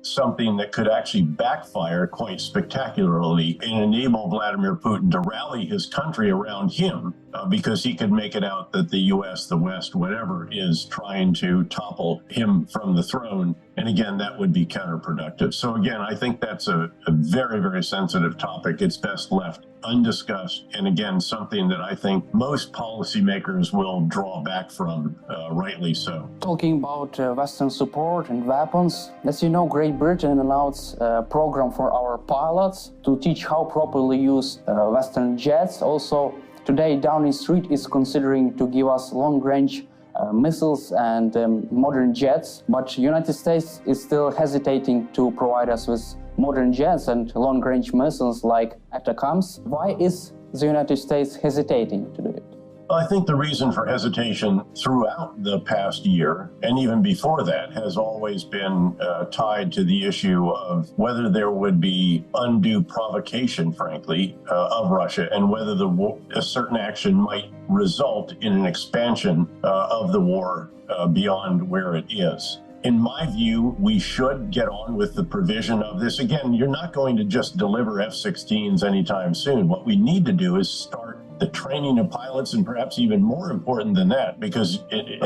something that could actually backfire quite spectacularly and enable Vladimir Putin to rally his country around him, because he could make it out that the U.S., the West, whatever, is trying to topple him from the throne. And again, that would be counterproductive. So again, I think that's a very, very sensitive topic. It's best left undiscussed. And again, something that I think most policymakers will draw back from, rightly so. Talking about Western support and weapons, as you know, Great Britain announced a program for our pilots to teach how properly use Western jets. Also, today, Downing Street is considering to give us long-range missiles and modern jets, but United States is still hesitating to provide us with modern jets and long-range missiles like ATACMS. Why is the United States hesitating to do it? Well, I think the reason for hesitation throughout the past year, and even before that, has always been tied to the issue of whether there would be undue provocation, frankly, of Russia, and whether a certain action might result in an expansion of the war beyond where it is. In my view, we should get on with the provision of this. Again, you're not going to just deliver F-16s anytime soon. What we need to do is start the training of pilots, and perhaps even more important than that, because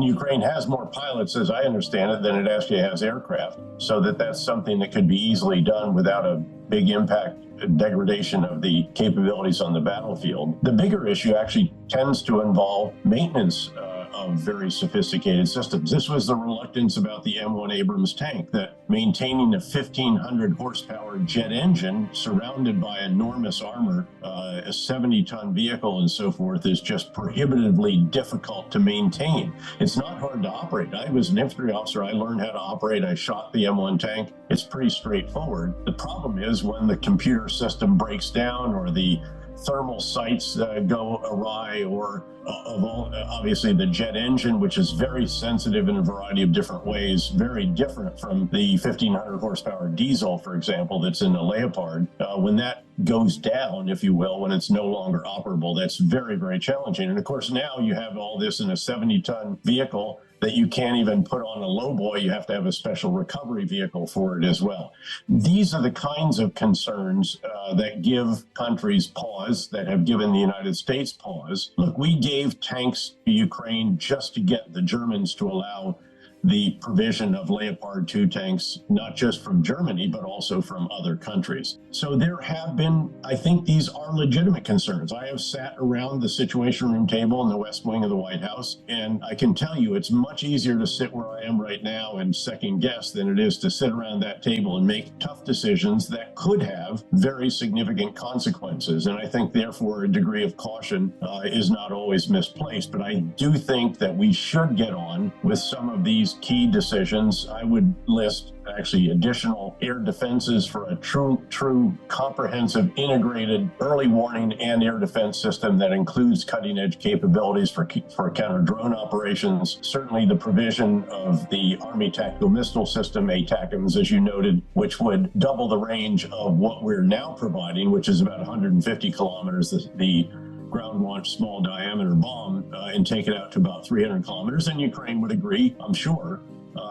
Ukraine has more pilots, as I understand it, than it actually has aircraft. So that's something that could be easily done without a big impact degradation of the capabilities on the battlefield. The bigger issue actually tends to involve maintenance of very sophisticated systems. This was the reluctance about the M1 Abrams tank, that maintaining a 1,500 horsepower jet engine surrounded by enormous armor, a 70-ton vehicle and so forth, is just prohibitively difficult to maintain. It's not hard to operate. I was an infantry officer. I learned how to operate. I shot the M1 tank. It's pretty straightforward. The problem is when the computer system breaks down or the thermal sights go awry, or obviously the jet engine, which is very sensitive in a variety of different ways, very different from the 1,500 horsepower diesel, for example, that's in the Leopard. When that goes down, if you will, when it's no longer operable, that's very, very challenging. And of course, now you have all this in a 70-ton vehicle that you can't even put on a lowboy. You have to have a special recovery vehicle for it as well. These are the kinds of concerns that give countries pause, that have given the United States pause. Look, we gave tanks to Ukraine just to get the Germans to allow the provision of Leopard 2 tanks, not just from Germany, but also from other countries. So there have been, I think these are legitimate concerns. I have sat around the Situation Room table in the West Wing of the White House, and I can tell you it's much easier to sit where I am right now and second guess than it is to sit around that table and make tough decisions that could have very significant consequences. And I think, therefore, a degree of caution is not always misplaced. But I do think that we should get on with some of these key decisions. I would list actually additional air defenses for a true comprehensive integrated early warning and air defense system that includes cutting edge capabilities for counter drone operations. Certainly the provision of the Army Tactical Missile System, ATACMS, as you noted, which would double the range of what we're now providing, which is about 150 kilometers, the ground-launched small diameter bomb, and take it out to about 300 kilometers. And Ukraine would agree, I'm sure,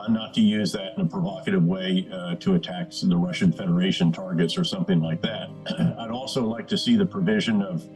not to use that in a provocative way to attack the Russian Federation targets or something like that. I'd also like to see the provision of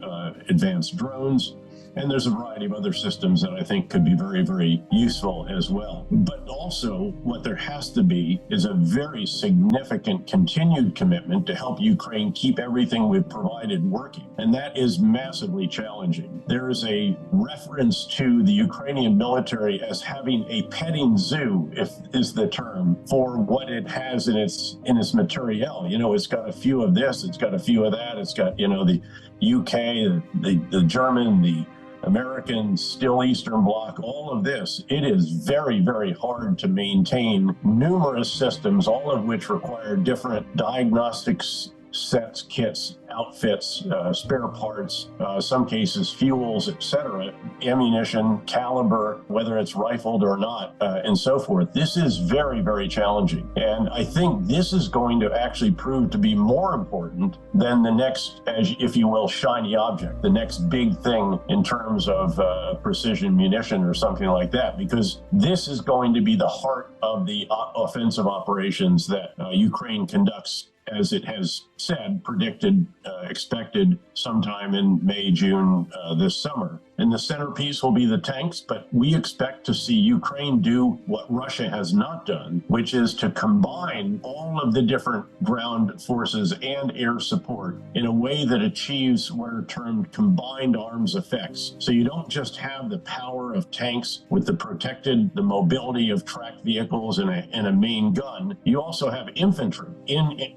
advanced drones. And there's a variety of other systems that I think could be very, very useful as well. But also, what there has to be is a very significant continued commitment to help Ukraine keep everything we've provided working. And that is massively challenging. There is a reference to the Ukrainian military as having a petting zoo, if is the term, for what it has in its materiel. You know, it's got a few of this, it's got a few of that, it's got, you know, the UK, the German, the American, still Eastern Bloc, all of this. It is very, very hard to maintain numerous systems, all of which require different diagnostics, sets, kits, outfits, spare parts, some cases fuels, etc., ammunition, caliber, whether it's rifled or not, and so forth. This is very, very challenging. And I think this is going to actually prove to be more important than the next, if you will, shiny object, the next big thing in terms of precision munition or something like that, because this is going to be the heart of the offensive operations that Ukraine conducts, as it has said, predicted, expected sometime in May, June this summer. And the centerpiece will be the tanks, but we expect to see Ukraine do what Russia has not done, which is to combine all of the different ground forces and air support in a way that achieves what are termed combined arms effects. So you don't just have the power of tanks with the mobility of tracked vehicles and a main gun. You also have infantry in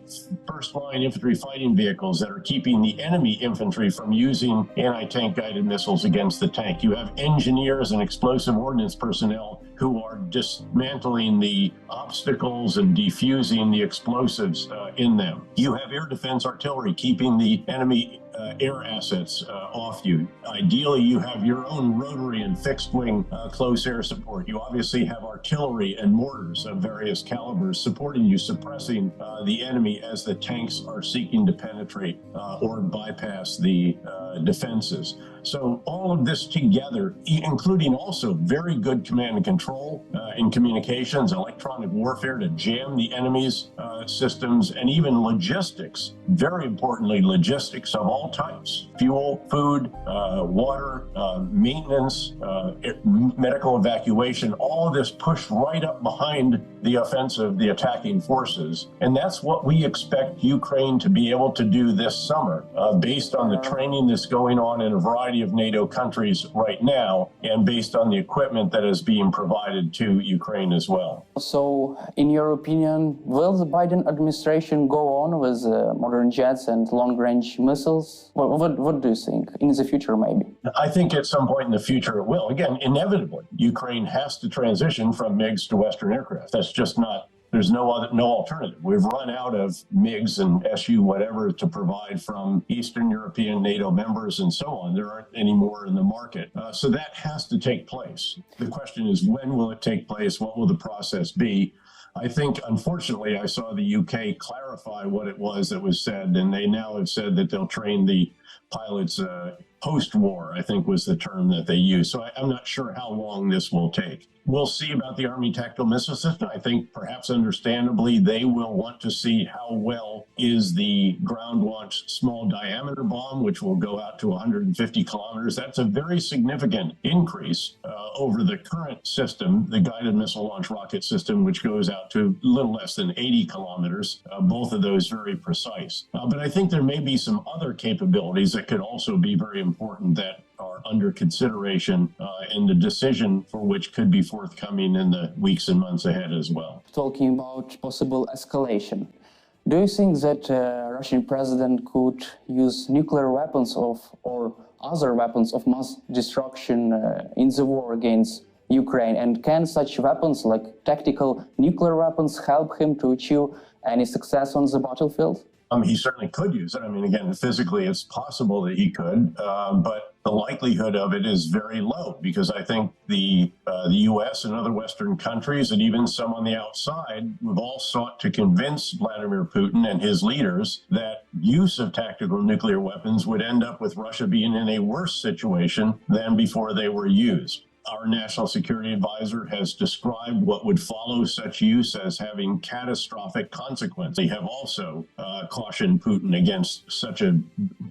first-line infantry fighting vehicles that are keeping the enemy infantry from using anti-tank guided missiles against the tank. You have engineers and explosive ordnance personnel who are dismantling the obstacles and defusing the explosives in them. You have air defense artillery keeping the enemy air assets off you. Ideally, you have your own rotary and fixed wing close air support. You obviously have artillery and mortars of various calibers supporting you, suppressing the enemy as the tanks are seeking to penetrate or bypass the defenses. So all of this together, including also very good command and control in communications, electronic warfare to jam the enemy's systems, and even logistics, very importantly, logistics of all types: fuel, food, water, maintenance, medical evacuation, all of this pushed right up behind the offensive, the attacking forces. And that's what we expect Ukraine to be able to do this summer, based on the training that's going on in a variety of NATO countries right now, and based on the equipment that is being provided to Ukraine as well. So, in your opinion, will the Biden administration go on with modern jets and long-range missiles? What do you think? In the future, maybe? I think at some point in the future it will. Again, inevitably, Ukraine has to transition from MiGs to Western aircraft. That's just not, there's no alternative. We've run out of MiGs and Su whatever to provide from Eastern European NATO members and so on. There aren't any more in the market. So that has to take place. The question is, when will it take place? What will the process be? I think, unfortunately, I saw the UK clarify what it was that was said, and they now have said that they'll train the pilots post-war, I think was the term that they used. So I'm not sure how long this will take. We'll see about the Army Tactical Missile System. I think perhaps understandably they will want to see how well is the ground-launched small diameter bomb, which will go out to 150 kilometers. That's a very significant increase over the current system, the guided missile launch rocket system, which goes out to a little less than 80 kilometers, both of those very precise. But I think there may be some other capabilities that could also be very important that are under consideration, and the decision for which could be forthcoming in the weeks and months ahead as well. Talking about possible escalation, do you think that Russian president could use nuclear weapons or other weapons of mass destruction in the war against Ukraine? And can such weapons like tactical nuclear weapons help him to achieve any success on the battlefield? He certainly could use it. I mean, again, physically it's possible that he could, but the likelihood of it is very low, because I think the U.S. and other Western countries, and even some on the outside, have all sought to convince Vladimir Putin and his leaders that use of tactical nuclear weapons would end up with Russia being in a worse situation than before they were used. Our national security advisor has described what would follow such use as having catastrophic consequences. They have also cautioned Putin against such a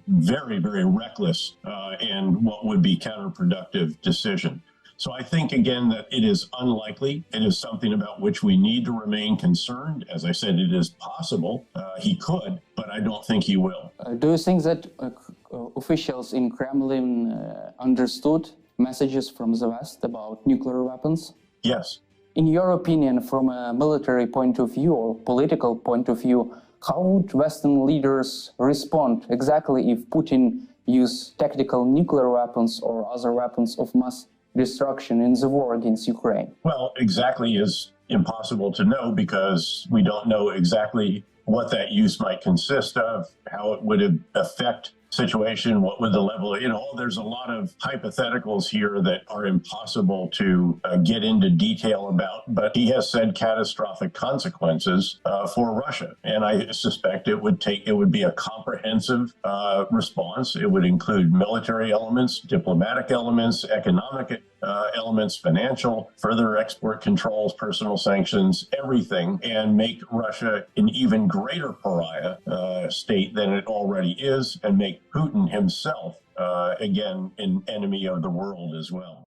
very, very reckless and what would be counterproductive decision. So I think, again, that it is unlikely. It is something about which we need to remain concerned. As I said, it is possible he could, but I don't think he will. Do you think that officials in Kremlin understood messages from the West about nuclear weapons? Yes. In your opinion, from a military point of view or political point of view, how would Western leaders respond exactly if Putin used tactical nuclear weapons or other weapons of mass destruction in the war against Ukraine? Well, exactly as impossible to know because we don't know exactly what that use might consist of, how it would affect situation, what would the level, there's a lot of hypotheticals here that are impossible to get into detail about, but he has said catastrophic consequences for Russia. And I suspect it would be a comprehensive response. It would include military elements, diplomatic elements, economic elements, financial, further export controls, personal sanctions, everything, and make Russia an even greater pariah state than it already is, and make Putin himself, again, an enemy of the world as well.